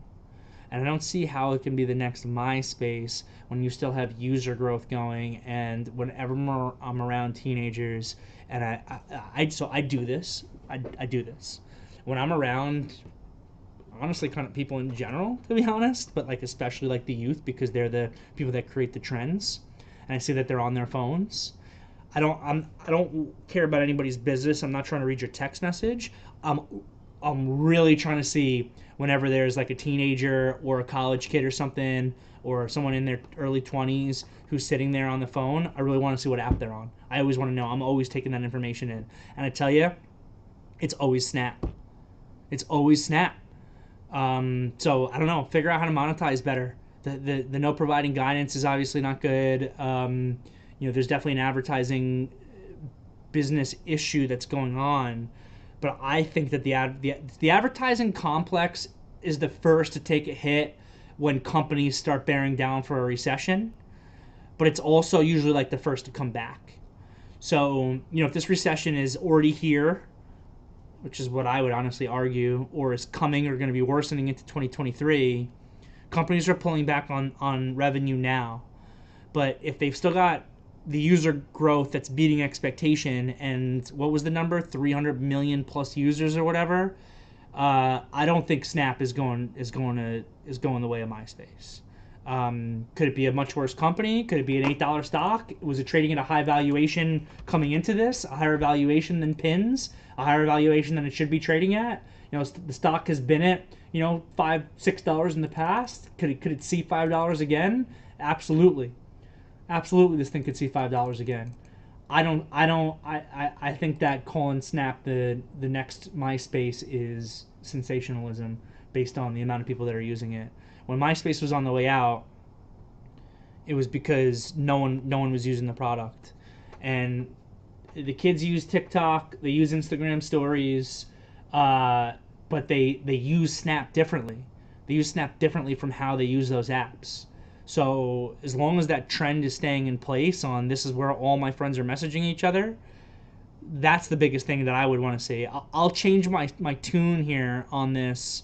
And I don't see how it can be the next MySpace when you still have user growth going. And whenever I'm around teenagers, and I do this. I do this when I'm around, honestly, kind of people in general, to be honest, but like especially like the youth because they're the people that create the trends. And I see that they're on their phones. I don't care about anybody's business. I'm not trying to read your text message. I'm really trying to see whenever there's like a teenager or a college kid or something or someone in their early 20s who's sitting there on the phone. I really want to see what app they're on. I always want to know. I'm always taking that information in. And I tell you, it's always Snap. It's always Snap. So I don't know. Figure out how to monetize better. The no providing guidance is obviously not good. There's definitely an advertising business issue that's going on. But I think that the advertising complex is the first to take a hit when companies start bearing down for a recession. But it's also usually like the first to come back. So, if this recession is already here, which is what I would honestly argue, or is coming or going to be worsening into 2023, companies are pulling back on revenue now. But if they've still got the user growth that's beating expectation, and what was the number, 300 million plus users or whatever, I don't think Snap is going the way of MySpace. Could it be a much worse company? Could it be an $8 stock? Was it trading at a high valuation coming into this, a higher valuation than Pins, a higher valuation than it should be trading at? The stock has been at $5, $6 in the past. Could it see $5 again? Absolutely. This thing could see $5 again. I think that calling Snap the next MySpace is sensationalism based on the amount of people that are using it. When MySpace was on the way out, it was because no one was using the product. And the kids use TikTok, they use Instagram stories, but they use Snap differently. They use Snap differently from how they use those apps. So as long as that trend is staying in place on this is where all my friends are messaging each other, that's the biggest thing that I would want to see. I'll change my tune here on this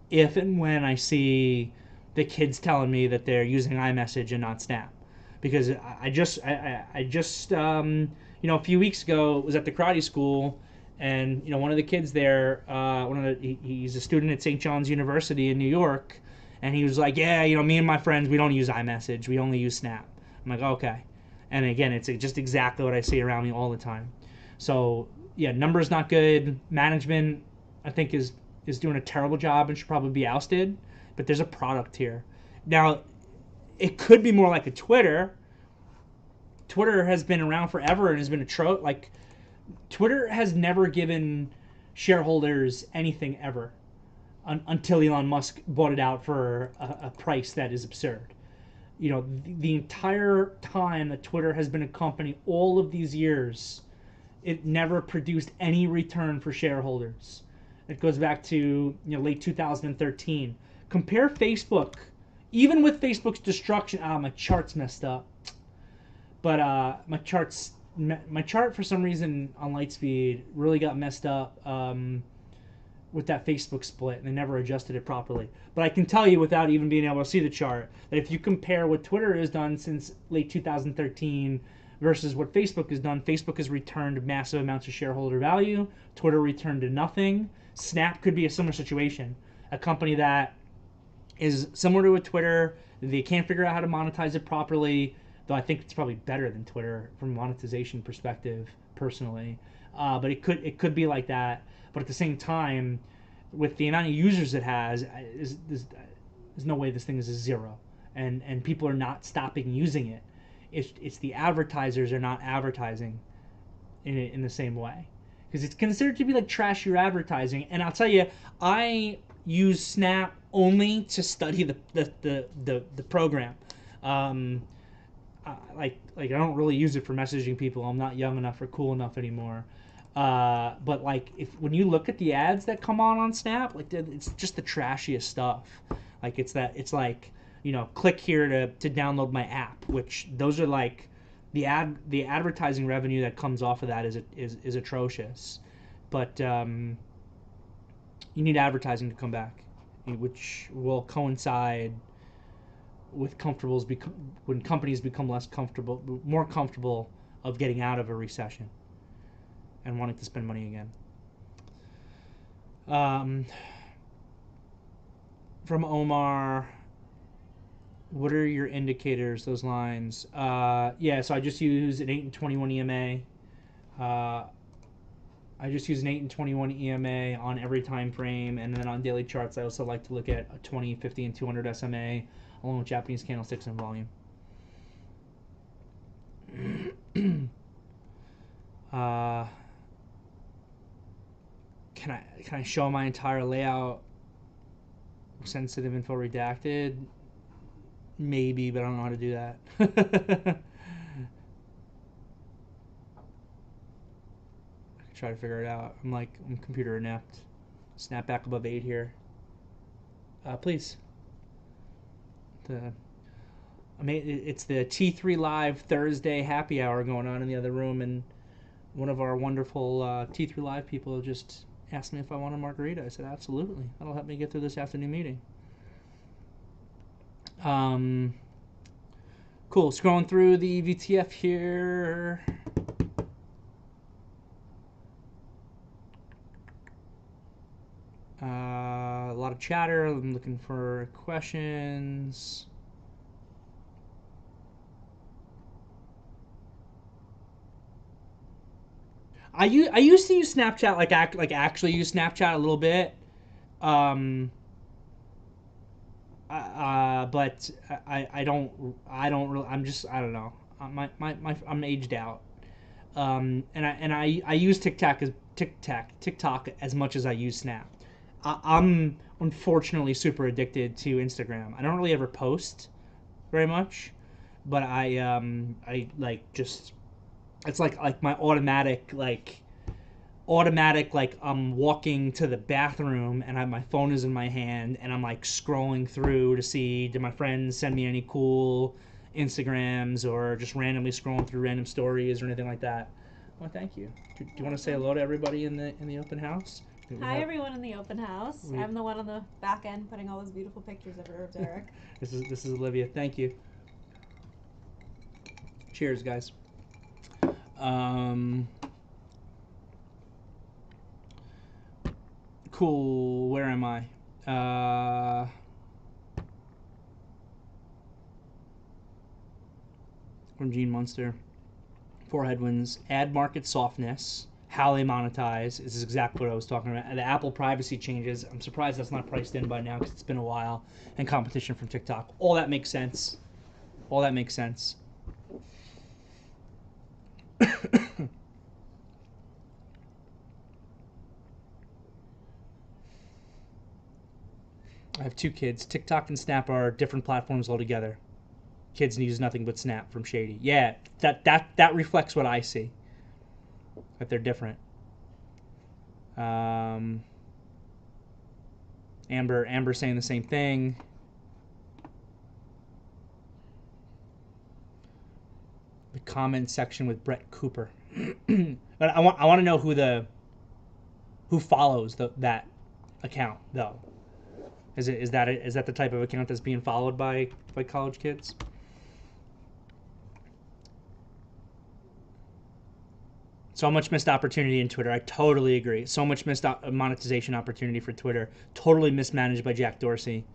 if and when I see the kids telling me that they're using iMessage and not Snap. Because I just a few weeks ago was at the karate school, and one of the kids there, he's a student at St. John's University in New York, and he was like, yeah, me and my friends, we don't use iMessage, we only use Snap. I'm like, okay. And again, it's just exactly what I see around me all the time. So yeah, numbers not good. Management, I think, is doing a terrible job and should probably be ousted. But there's a product here. Now, it could be more like a Twitter. Twitter has been around forever and has been like Twitter has never given shareholders anything ever until Elon Musk bought it out for a price that is absurd. You know, the entire time that Twitter has been a company, all of these years, it never produced any return for shareholders. It goes back to late 2013. Compare Facebook, even with Facebook's destruction. My chart's messed up, but my chart for some reason on Lightspeed really got messed up with that Facebook split, and they never adjusted it properly. But I can tell you, without even being able to see the chart, that if you compare what Twitter has done since late 2013 versus what Facebook has done, Facebook has returned massive amounts of shareholder value. Twitter returned to nothing. Snap could be a similar situation. A company that is similar to a Twitter, they can't figure out how to monetize it properly, though I think it's probably better than Twitter from a monetization perspective, personally. But it could be like that. But at the same time, with the amount of users it has, there's no way this thing is a zero, and people are not stopping using it. It's the advertisers are not advertising in it in the same way, because it's considered to be like trashier advertising. And I'll tell you, I use Snap only to study the program. Like I don't really use it for messaging people. I'm not young enough or cool enough anymore. But like when you look at the ads that come on Snap, like it's just the trashiest stuff. Like it's like click here to download my app, which those are like the advertising revenue that comes off of that is atrocious. But you need advertising to come back, which will coincide with when companies become more comfortable of getting out of a recession and wanting to spend money again. From Omar, what are your indicators? Those lines. Yeah, so I just use an 8 and 21 EMA. I just use an 8 and 21 EMA on every time frame, and then on daily charts, I also like to look at a 20, 50, and 200 SMA, along with Japanese candlesticks and volume. Can I show my entire layout? Sensitive info redacted? Maybe, but I don't know how to do that. I could try to figure it out. I'm computer inept. Snap back above 8 here. Please. It's the T3 Live Thursday happy hour going on in the other room, and one of our wonderful T3 Live people just asked me if I want a margarita. I said, absolutely. That'll help me get through this afternoon meeting. Cool. Scrolling through the VTF here. A lot of chatter. I'm looking for questions. I used to use Snapchat, like actually use Snapchat a little bit, but I don't really. I don't know. I'm aged out. And I use TikTok as much as I use Snap. I'm unfortunately super addicted to Instagram. I don't really ever post very much, but I like just. It's like my automatic I'm walking to the bathroom and my phone is in my hand and I'm like scrolling through to see, did my friends send me any cool Instagrams, or just randomly scrolling through random stories or anything like that. Well, thank you. Do you want to say hello to everybody in the open house? Hi, everyone in the open house. I'm the one on the back end putting all those beautiful pictures everywhere of Derrick. This is Olivia. Thank you. Cheers, guys. Cool. Where am I? From Gene Munster. 4 headwinds. Add market softness. how they monetize. This is exactly what I was talking about. And the Apple privacy changes, I'm surprised that's not priced in by now because it's been a while. And competition from TikTok. All that makes sense. All that makes sense. I have 2 kids. TikTok and Snap are different platforms altogether. Kids use nothing but Snap from Shady. Yeah, that reflects what I see. That they're different. Amber saying the same thing. The comment section with Brett Cooper. But I want to know who follows that account though. Is that the type of account that's being followed by college kids? So much missed opportunity in Twitter. I totally agree. So much missed monetization opportunity for Twitter. Totally mismanaged by Jack Dorsey.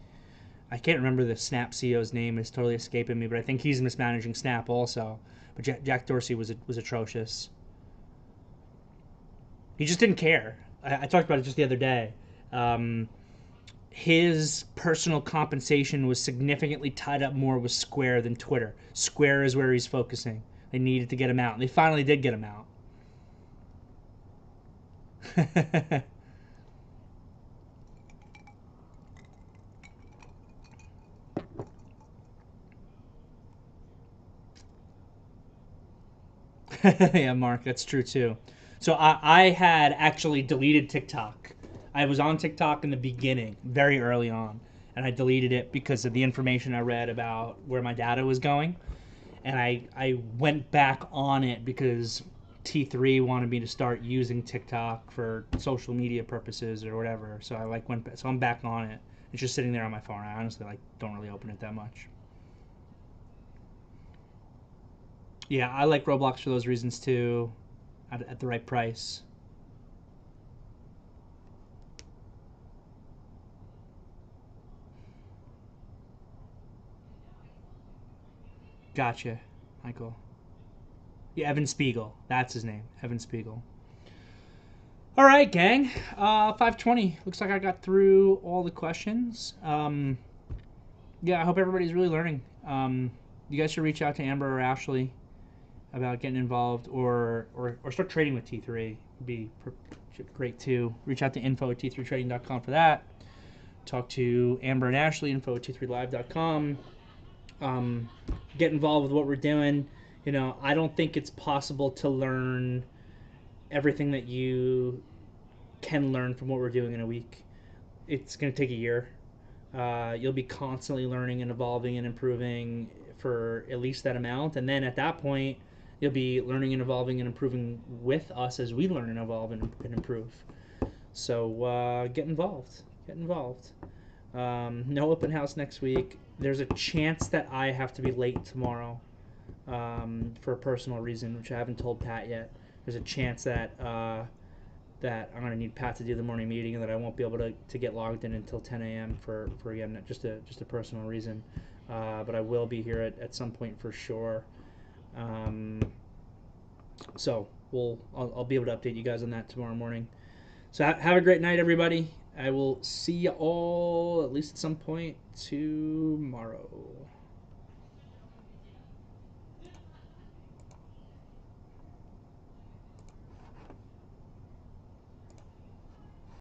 I can't remember the Snap CEO's name. It's totally escaping me, but I think he's mismanaging Snap also. But Jack Dorsey was atrocious. He just didn't care. I talked about it just the other day. His personal compensation was significantly tied up more with Square than Twitter. Square is where he's focusing. They needed to get him out, and they finally did get him out. Yeah, Mark, that's true too. So I had actually deleted TikTok. I was on TikTok in the beginning, very early on, and I deleted it because of the information I read about where my data was going. And I went back on it because T3 wanted me to start using TikTok for social media purposes or whatever. So I so I'm back on it. It's just sitting there on my phone. I honestly don't really open it that much. Yeah, I like Roblox for those reasons too, at the right price. Gotcha, Michael. Yeah, Evan Spiegel. That's his name, Evan Spiegel. All right, gang. 5:20. Looks like I got through all the questions. Yeah, I hope everybody's really learning. You guys should reach out to Amber or Ashley about getting involved, or start trading with T3. Be great too. Reach out to info@t3trading.com for that. Talk to Amber and Ashley, info@t3live.com. Get involved with what we're doing. I don't think it's possible to learn everything that you can learn from what we're doing in a week. It's going to take a year. You'll be constantly learning and evolving and improving for at least that amount. And then at that point, you'll be learning and evolving and improving with us as we learn and evolve and improve. So get involved. Get involved. No open house next week. There's a chance that I have to be late tomorrow for a personal reason, which I haven't told Pat yet. There's a chance that that I'm going to need Pat to do the morning meeting and that I won't be able to get logged in until 10 a.m. for again, just a personal reason. But I will be here at some point for sure. So I'll be able to update you guys on that tomorrow morning. So have a great night, everybody. I will see you all at least at some point tomorrow.